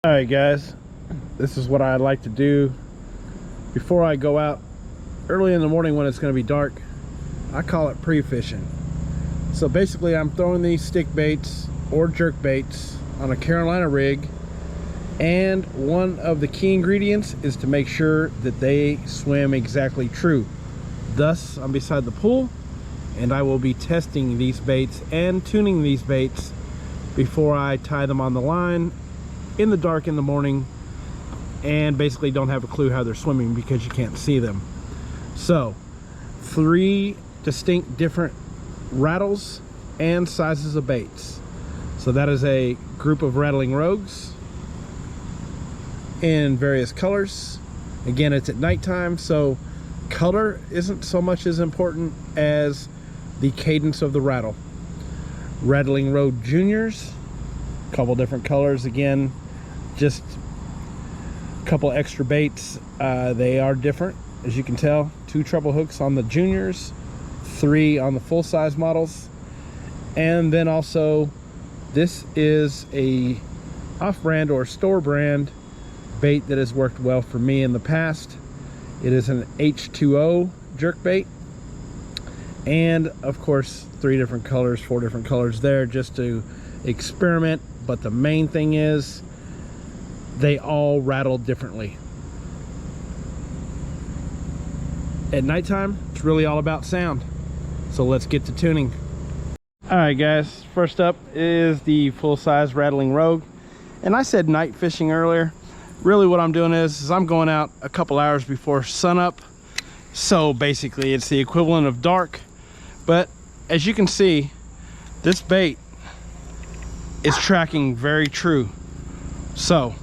All right, guys, this is what I like to do before I go out early in the morning when it's going to be dark. I call it pre-fishing. So basically I'm throwing these stick baits or jerk baits on a Carolina rig, and one of the key ingredients is to make sure that they swim exactly true. Thus, I'm beside the pool and I will be testing these baits and tuning these baits before I tie them on the line in the dark in the morning, and basically don't have a clue how they're swimming because you can't see them. So 3 distinct different rattles and sizes of baits. So that is a group of rattling rogues in various colors. Again, it's at nighttime, so color isn't so much as important as the cadence of the rattle. Rattling rogue juniors, a couple different colors, again just a couple extra baits. They are different, as you can tell. 2 treble hooks on the juniors, 3 on the full-size models. And then also, this is a off-brand or store brand bait that has worked well for me in the past. It is an H2O jerk bait, and of course 3 different colors, 4 different colors there, just to experiment. But the main thing is they all rattle differently. At nighttime, it's really all about sound. So let's get to tuning. All right, guys, first up is the full-size rattling rogue. And I said night fishing earlier. Really what I'm doing is I'm going out a couple hours before sunup. So basically it's the equivalent of dark. But as you can see, this bait is tracking very true. So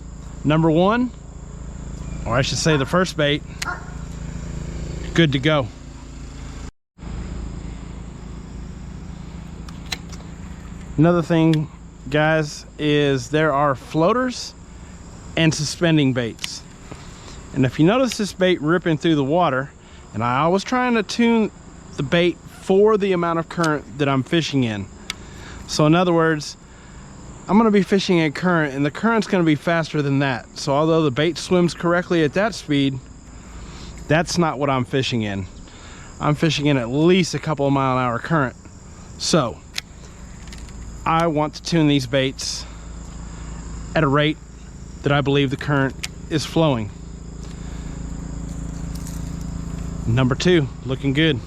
number 1, or I should say the first bait, good to go. Another thing, guys, is there are floaters and suspending baits. And if you notice this bait ripping through the water, and I was trying to tune the bait for the amount of current that I'm fishing in. So in other words, I'm going to be fishing at current, and the current's going to be faster than that. So although the bait swims correctly at that speed, that's not what I'm fishing in. I'm fishing in at least a couple of mile-an-hour current. So I want to tune these baits at a rate that I believe the current is flowing. Number 2, looking good.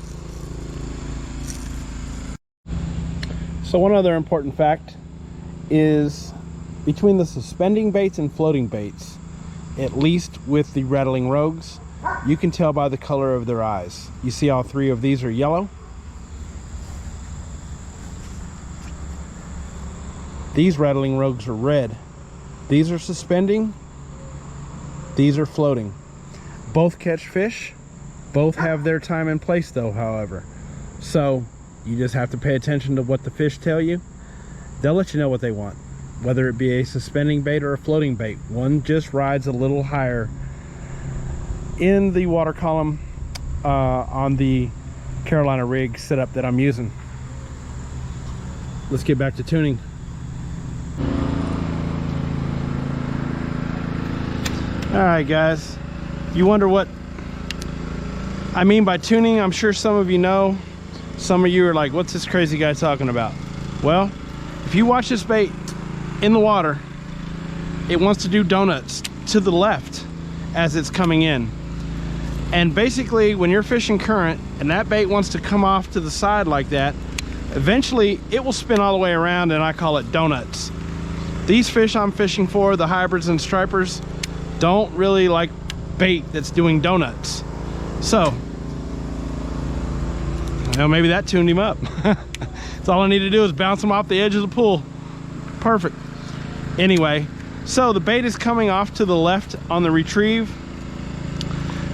So one other important fact is between the suspending baits and floating baits, at least with the rattling rogues, you can tell by the color of their eyes. You see all 3 of these are yellow. These rattling rogues are red. These are suspending. These are floating. Both catch fish. Both have their time and place though, however. So you just have to pay attention to what the fish tell you. They'll let you know what they want, whether it be a suspending bait or a floating bait. One just rides a little higher in the water column on the Carolina rig setup that I'm using. Let's get back to tuning. All right, guys, you wonder what I mean by tuning. I'm sure some of you know. Some of you are like, what's this crazy guy talking about? Well, if you watch this bait in the water, it wants to do donuts to the left as it's coming in. And basically when you're fishing current and that bait wants to come off to the side like that, eventually it will spin all the way around, and I call it donuts. These fish I'm fishing for, the hybrids and stripers, don't really like bait that's doing donuts. So, well, maybe that tuned him up. That's all I need to do is bounce him off the edge of the pool. Perfect. Anyway, so the bait is coming off to the left on the retrieve.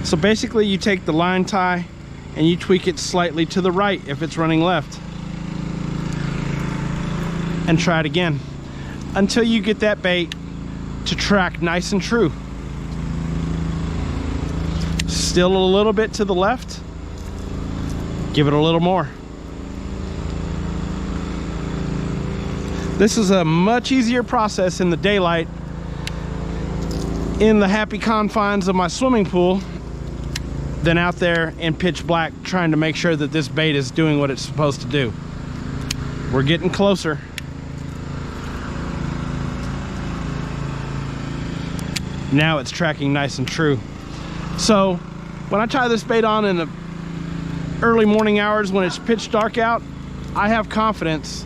So basically you take the line tie and you tweak it slightly to the right if it's running left. And try it again until you get that bait to track nice and true. Still a little bit to the left. Give it a little more. This is a much easier process in the daylight in the happy confines of my swimming pool than out there in pitch black trying to make sure that this bait is doing what it's supposed to do. We're getting closer. Now it's tracking nice and true. So when I tie this bait on in the early morning hours when it's pitch dark out, I have confidence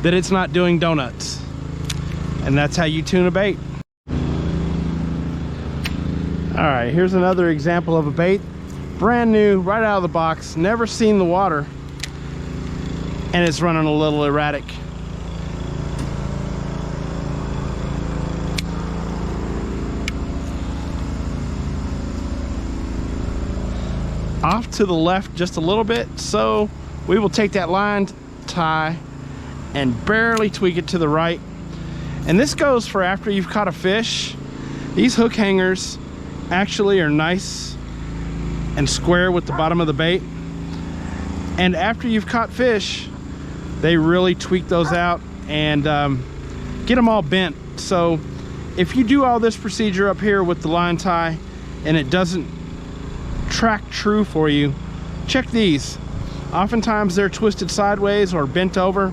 that it's not doing donuts. And that's how you tune a bait. All right, here's another example of a bait. Brand new, right out of the box, never seen the water, and it's running a little erratic. Off to the left just a little bit, so we will take that line tie and barely tweak it to the right. And this goes for after you've caught a fish. These hook hangers actually are nice and square with the bottom of the bait, and after you've caught fish, they really tweak those out and get them all bent. So if you do all this procedure up here with the line tie and it doesn't track true for you, check these. Oftentimes they're twisted sideways or bent over,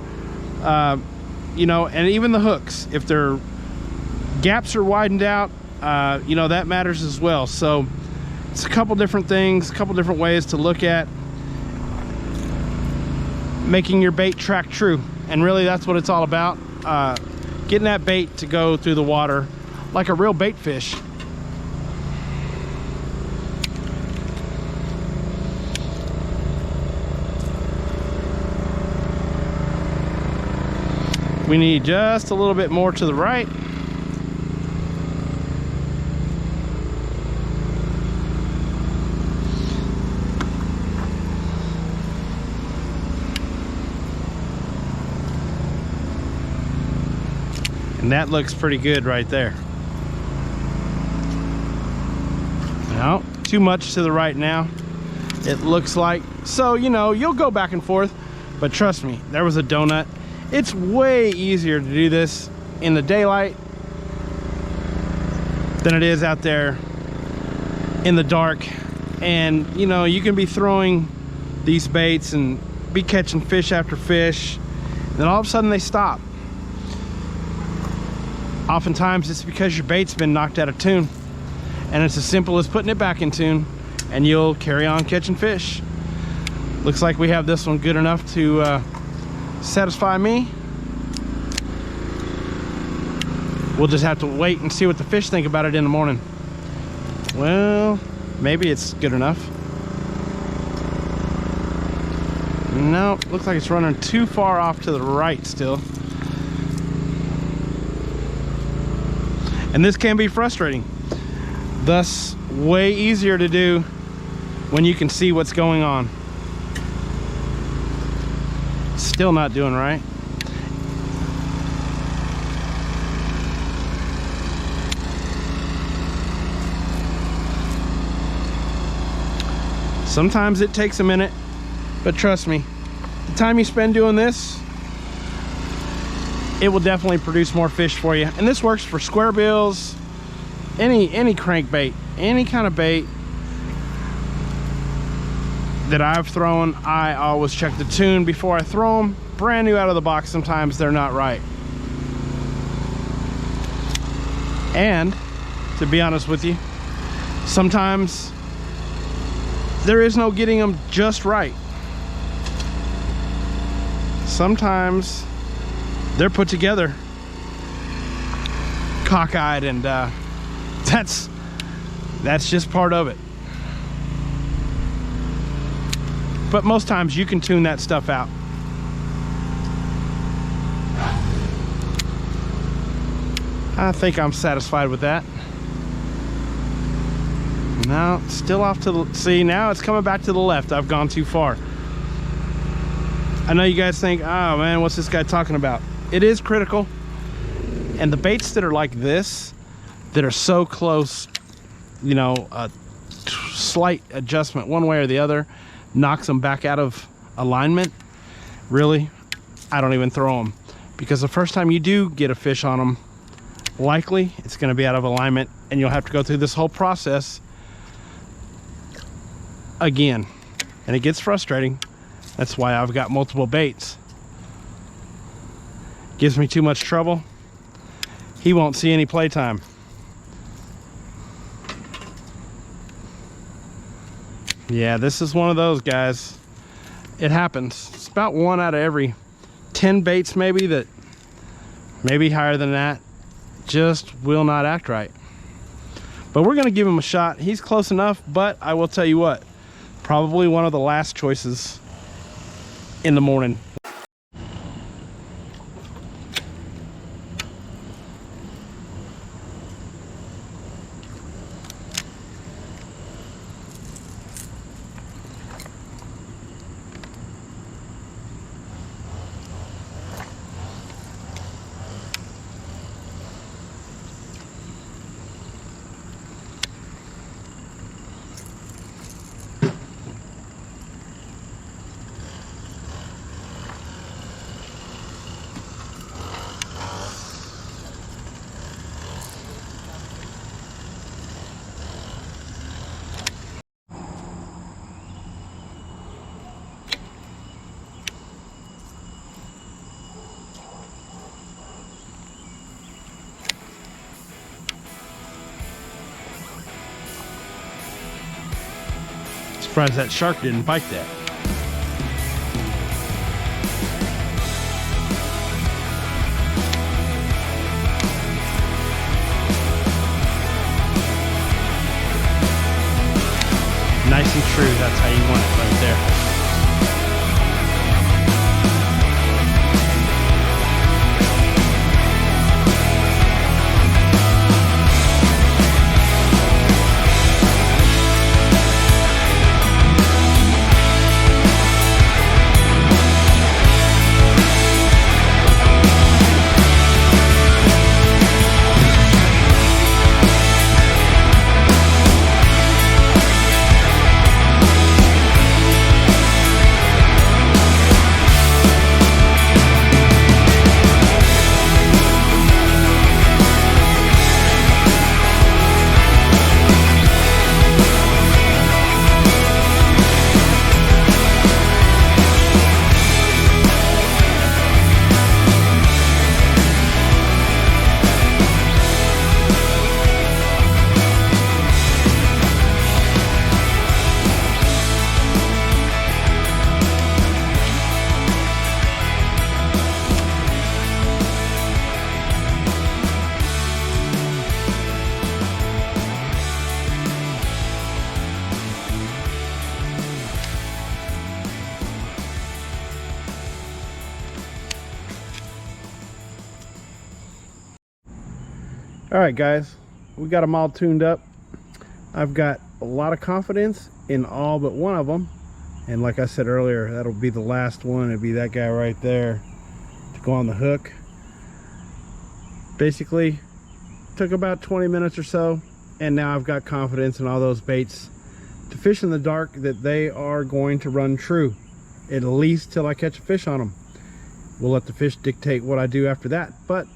you know, and even the hooks, if their gaps are widened out, you know, that matters as well. So it's a couple different things, a couple different ways to look at making your bait track true. And really that's what it's all about, getting that bait to go through the water like a real bait fish. We need just a little bit more to the right. And that looks pretty good right there. No, too much to the right now, it looks like. So, you know, you'll go back and forth, but trust me, there was a donut. It's way easier to do this in the daylight than it is out there in the dark. And, you know, you can be throwing these baits and be catching fish after fish, and then all of a sudden they stop. Oftentimes it's because your bait's been knocked out of tune, and it's as simple as putting it back in tune and you'll carry on catching fish. Looks like we have this one good enough to satisfy me. We'll just have to wait and see what the fish think about it in the morning. Well, maybe it's good enough. No, looks like it's running too far off to the right still. And this can be frustrating. Thus, way easier to do when you can see what's going on. Still not doing right. Sometimes it takes a minute, but trust me, the time you spend doing this, it will definitely produce more fish for you. And this works for square bills, any crankbait, any kind of bait that I've thrown. I always check the tune before I throw them. Brand new out of the box, sometimes they're not right. And to be honest with you, sometimes there is no getting them just right. Sometimes they're put together cockeyed, and that's just part of it. But most times you can tune that stuff out. I think I'm satisfied with that. Now, still off to the, see, now it's coming back to the left. I've gone too far. I know you guys think, oh man, what's this guy talking about? It is critical. And the baits that are like this, that are so close, you know, a slight adjustment one way or the other knocks them back out of alignment. Really, I don't even throw them, because the first time you do get a fish on them, likely it's going to be out of alignment, and you'll have to go through this whole process again. And it gets frustrating. That's why I've got multiple baits. Gives me too much trouble. He won't see any playtime. Yeah, this is one of those, guys. It happens. It's about 1 out of every 10 baits maybe, that maybe higher than that, just will not act right. But we're gonna give him a shot. He's close enough, but I will tell you what, probably one of the last choices in the morning. Surprised that shark didn't bite that. Nice and true, that's how you want it right there. All right, guys, we got them all tuned up. I've got a lot of confidence in all but one of them, and like I said earlier, that'll be the last one. It'll be that guy right there to go on the hook. Basically took about 20 minutes or so, and now I've got confidence in all those baits to fish in the dark that they are going to run true, at least till I catch a fish on them. We'll let the fish dictate what I do after that, but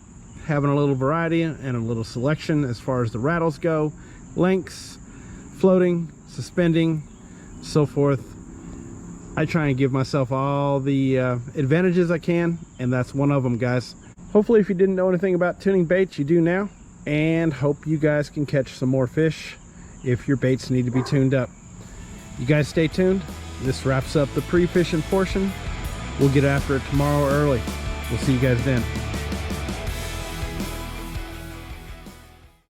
having a little variety and a little selection as far as the rattles go, lengths, floating, suspending, so forth. I try and give myself all the advantages I can, and that's one of them, guys. Hopefully, if you didn't know anything about tuning baits, you do now, and hope you guys can catch some more fish if your baits need to be tuned up. You guys stay tuned. This wraps up the pre-fishing portion. We'll get after it tomorrow early. We'll see you guys then.